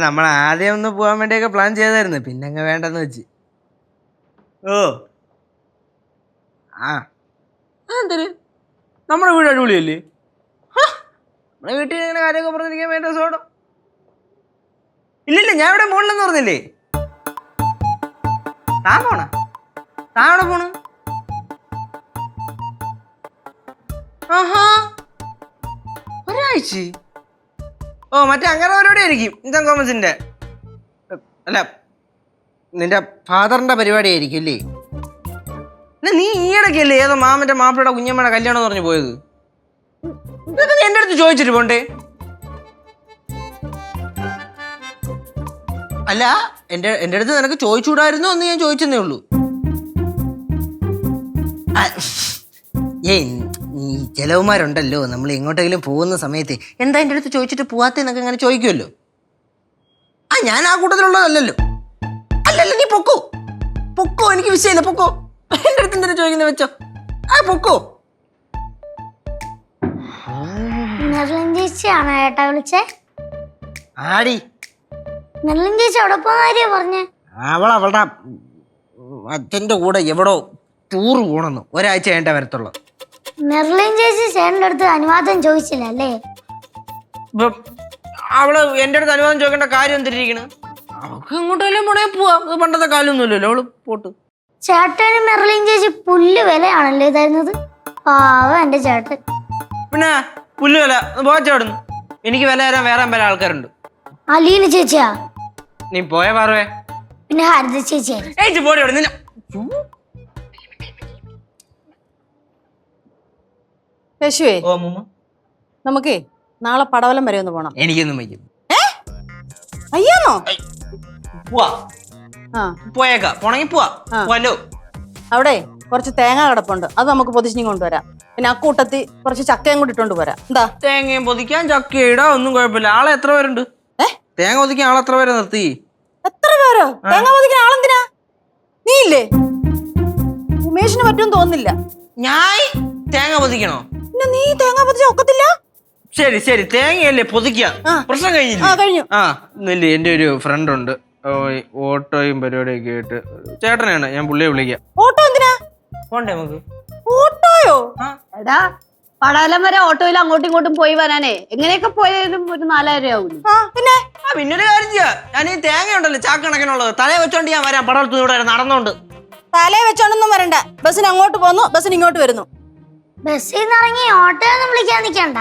നമ്മൾ ആദ്യം ഒന്ന് പോകാൻ വേണ്ടിയൊക്കെ പ്ലാൻ ചെയ്തായിരുന്നു, പിന്നെ അങ്ങ് വേണ്ടെന്ന് വെച്ച്. ഓ ആ എന്തൊരു നമ്മുടെ വീട് അടിപൊളിയല്ലേ? നമ്മുടെ വീട്ടിൽ ഇങ്ങനെ കാര്യമൊക്കെ പറഞ്ഞിരിക്കാൻ വേണ്ട രസോടോ. ഇല്ലില്ല, ഞാൻ ഇവിടെ മുകളിലെന്ന് പറഞ്ഞില്ലേ. താൻ പോണ? താൻ എവിടെ പോണ്? ആഹാ, ഒരാഴ്ച? ഓ മറ്റേ അങ്ങനെ പരിപാടി ആയിരിക്കും, ഇന്ത്യൻ കോമേഴ്സിന്റെ. അല്ല, നിന്റെ ഫാദറിന്റെ പരിപാടി ആയിരിക്കും അല്ലേ? നീ ഈയിടയ്ക്കല്ലേ ഏതോ മാമന്റെ മാപ്പിളയുടെ കുഞ്ഞമ്മയുടെ കല്യാണം പറഞ്ഞു പോയത്? ഇതൊക്കെ നീ എന്റെ അടുത്ത് ചോദിച്ചിട്ട് പോണ്ടേ? അല്ല, എന്റെ അടുത്ത് നിനക്ക് ചോദിച്ചുകൂടായിരുന്നോ എന്ന് ഞാൻ ചോദിച്ചെന്നേ ഉള്ളൂ. ഈ ചെലവുമാരുണ്ടല്ലോ, നമ്മൾ എങ്ങോട്ടെങ്കിലും പോകുന്ന സമയത്ത് എന്താ എൻ്റെ അടുത്ത് ചോദിച്ചിട്ട് പോവാത്തെന്നൊക്കെ അങ്ങനെ ചോദിക്കുമല്ലോ. ഞാൻ ആ കൂട്ടത്തിലുള്ളതല്ലല്ലോ. അല്ലല്ല, നീ പൊക്കോ പൊക്കോ, എനിക്ക് വിഷയമില്ല, പൊക്കോ. എൻ്റെ അടുത്ത് എന്തിനാ ചോദിക്കുന്നത് വെച്ചോ, പൊക്കോ. നെർലിൻ ചേച്ചിയാണോ ഏട്ടാ വിളിച്ചേ? ആടി നെർലിൻ ചേച്ചി എവിടെ പോകുന്ന പറഞ്ഞേ? അവളുടെ അച്ഛൻ്റെ കൂടെ എവിടോ ടൂറ് പോണെന്ന്, ഒരാഴ്ച കഴിഞ്ഞിട്ടേ വരത്തുള്ളൂ. നെർലിൻ ചേച്ചി ചേട്ടൻ്റെ അടുത്ത് അനുവാദം ചോദിച്ചില്ല അല്ലേ? അവള് എൻ്റെ അടുത്ത് അനുവാദം ചോദിക്കേണ്ട കാര്യം എന്തിരിക്കണ്? അവൾക്ക് എങ്ങോട്ടെങ്കിലും പോണേ പോവാം, പണ്ടത്തെ കാലൊന്നുമില്ലല്ലോ. അവള് പോട്ട്. ചേട്ടനും മെർലിൻ ചേച്ചി പുല്ല് വിലയാണല്ലേ തരുന്നത്? പാവ എന്റെ ചേട്ടൻ. പിന്നെ പുല്ല് വില പോച്ചവിടുന്നു. എനിക്ക് വില തരാൻ വേറെ പല ആൾക്കാരുണ്ട്. അലീന ചേച്ചിയാ? നീ പോയ പാറുവേ. പിന്നെ ഹരിത ചേച്ചി പോടി അവിടെ. യേശുവേ, നമുക്കേ നാളെ പടവലം വരെ ഒന്ന് പോണം. എനിക്കൊന്നും വയ്ക്കും. അയ്യാന്നോ? പോയേക്കാ, പോണെങ്കി പോവാലോ. അവിടെ കുറച്ച് തേങ്ങ കിടപ്പുണ്ട്, അത് നമുക്ക് പൊതിച്ചിനി കൊണ്ടുവരാം. പിന്നെ അക്കൂട്ടത്തിൽ കുറച്ച് ചക്കയും കൂടി ഇട്ടോണ്ട് പോരാ. എന്താ? തേങ്ങയും പൊതിക്കാൻ ചക്ക ഇടാ, ഒന്നും കുഴപ്പമില്ല. ആളെ എത്ര പേരുണ്ട്? തേങ്ങ പൊതിക്കാൻ ആളെ എത്ര പേരെ നിർത്തി? എത്ര പേരോ? തേങ്ങ പൊതിക്കാൻ ആളെന്തിനാ? നീ ഇല്ലേ? ഉമേഷിന് പറ്റുമെന്ന് തോന്നുന്നില്ല. ഞാൻ തേങ്ങ പൊതിക്കണോ? പിന്നെ നീ തേങ്ങ പൊതിച്ച ഒക്കത്തില്ല. ശരി ശരി, തേങ്ങയല്ലേ പൊതിക്കാം, പ്രശ്നം കഴിഞ്ഞു. ഇല്ലേ, എന്റെ ഒരു ഫ്രണ്ട് ഉണ്ട്, ഓട്ടോയും പരിപാടിയൊക്കെ ആയിട്ട്. ചേട്ടനാണ്, ഞാൻ പുള്ളിയെ വിളിക്കാം. ഓട്ടോ എന്തിനാ? പോണ്ടേ നമുക്ക്? ഓട്ടോയോ? എടാ, പടവലം വരെ ഓട്ടോയിൽ അങ്ങോട്ടും ഇങ്ങോട്ടും പോയി വരാനേ എങ്ങനെയൊക്കെ പോയാലും ഒരു 4000 രൂപ ആവൂലേ? പിന്നൊരു കാര്യം ചെയ്യാ, ഞാൻ ഈ തേങ്ങ ഉണ്ടല്ലോ ചാക്കണക്കിനുള്ളത്, തലയെ വെച്ചോണ്ട് ഞാൻ വരാം. പടവലത്തൂടെ നടന്നോണ്ട്. തലയെ വെച്ചോണ്ടൊന്നും വരണ്ട, ബസ്സിന് അങ്ങോട്ട് പോന്നു, ബസ്സിന് ഇങ്ങോട്ട് വരുന്നു. ബസ്സിൽ നിന്ന് ഇറങ്ങി ഓട്ടോ ഒന്നും വിളിക്കാൻ നിൽക്കണ്ട,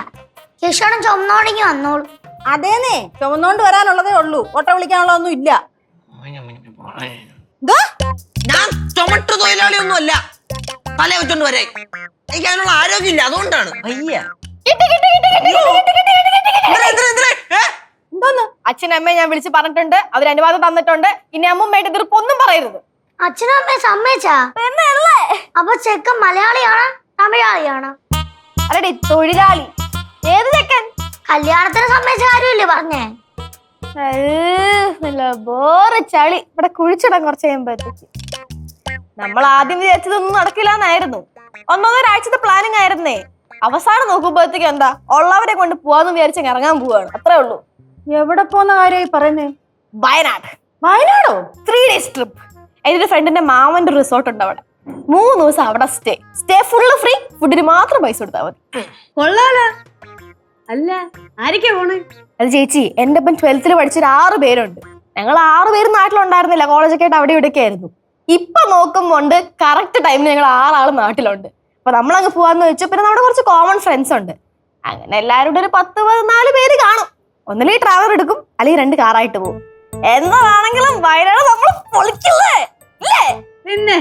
കിഷോണം ചുമന്നോണ്ടെങ്കിൽ വന്നോളൂ. അതേന്നേ, ചുമന്നോണ്ട് വരാനുള്ളതേ ഉള്ളൂ, ഓട്ടോ വിളിക്കാനുള്ളതൊന്നും ഇല്ല. ഞാൻ ചുമട്ട് തൊഴിലാളി ഒന്നും അല്ല, തല വെച്ചോണ്ട് വരെ. എനിക്ക് അതിനുള്ള ആരോഗ്യമില്ല, അതുകൊണ്ടാണ്. അച്ഛനും അമ്മയെ ഞാൻ വിളിച്ച് പറഞ്ഞിട്ടുണ്ട്, അവർ അനുവാദം തന്നിട്ടുണ്ട്. ഇനി അമ്മൂമ്മയായിട്ട് എതിർപ്പൊന്നും പറയരുത്. അച്ഛനും അമ്മയെ സമ്മതിച്ചാ? അപ്പൊ ചെക്കൻ മലയാളിയാണോ തമിഴാളിയാണോ? അല്ലടി, തൊഴിലാളി. ഏത് ചെക്കൻ? കല്യാണത്തിന് സമ്മതിച്ച കാര്യമില്ലേ പറഞ്ഞേ? ബോറ് ചളി ഇവിടെ കുഴിച്ചിടാൻ കുറച്ച് കഴിയുമ്പോഴത്തേക്ക്. നമ്മൾ ആദ്യം വിചാരിച്ചതൊന്നും നടക്കില്ലാന്നായിരുന്നു. ഒന്നൊരാഴ്ചത്തെ പ്ലാനിങ് ആയിരുന്നേ. അവസാനം നോക്കുമ്പോഴത്തേക്ക് എന്താ, ഉള്ളവരെ കൊണ്ട് പോവാന്ന് വിചാരിച്ച ഇറങ്ങാൻ പോവാണ്, അത്രേ ഉള്ളൂ. എവിടെ പോന്ന കാര്യമായി പറയുന്നേ? വയനാട്. വയനാടോ? 3 days trip. എന്റെ ഒരു ഫ്രണ്ടിന്റെ മാമന്റെ റിസോർട്ട് ഉണ്ട് അവിടെ. 3 ദിവസം അവിടെ സ്റ്റേ ഫുള്ള് ഫ്രീ. ഫുഡിന് മാത്രം പൈസ കൊടുത്താൽ മതി. കൊള്ളാലോ. അല്ല, ആരൊക്കെയാ പോണേ? അത് ചേച്ചി, എന്റെ ഒപ്പം 12th പഠിച്ചൊരു 6 പേരുണ്ട്. ഞങ്ങൾ 6 പേരും നാട്ടിലുണ്ടായിരുന്നില്ല, കോളേജൊക്കെ ആയിട്ട് അവിടെ ഇവിടെയൊക്കെ ആയിരുന്നു. ഇപ്പൊ നോക്കുമ്പോണ്ട് കറക്റ്റ് ടൈമിന് ഞങ്ങൾ 6 ആള് നാട്ടിലുണ്ട്. അപ്പൊ നമ്മളങ്ങ് പോവാന്ന് വെച്ചു. പിന്നെ നമ്മുടെ കുറച്ച് കോമൺ ഫ്രണ്ട്സ് ഉണ്ട്. അങ്ങനെ എല്ലാവരും കൂടെ ഒരു 10-14 പേര് കാണും. ഒന്നില്ലെങ്കിൽ ട്രാവലർ എടുക്കും, അല്ലെങ്കിൽ 2 കാറായിട്ട് പോകും. എന്നതാണെങ്കിലും വയനാട് നമ്മൾ പൊളിക്കില്ലേ? പിന്നെ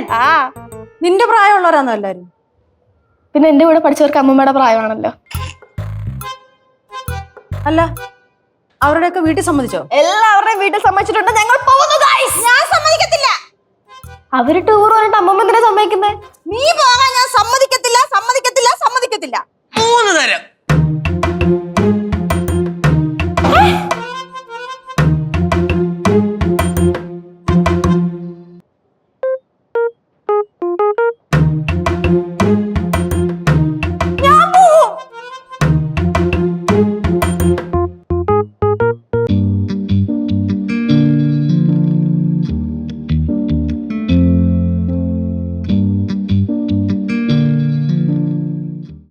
നിന്റെ പ്രായമുള്ളവരാന്നോ എല്ലാരും? പിന്നെ എന്റെ കൂടെ പഠിച്ചവർക്ക് അമ്മമ്മയുടെ പ്രായമാണല്ലോ. അല്ല, അവരുടെയൊക്കെ വീട്ടിൽ സമ്മതിച്ചോ? എല്ലാവരുടെയും വീട്ടിൽ സമ്മതിച്ചിട്ടുണ്ട്. ഞങ്ങൾ പോകുന്നു ഗയ്സ്. ഞാൻ സമ്മതിക്കത്തില്ല. അവര് ടൂർ പറഞ്ഞിട്ട് അമ്മമ്മ എന്തിനാ സമ്മതിക്കുന്നത്? നീ പോകാൻ ഞാൻ സമ്മതിക്കത്തില്ല, സമ്മതിക്കത്തില്ല, സമ്മതിക്കത്തില്ല. 3 തരം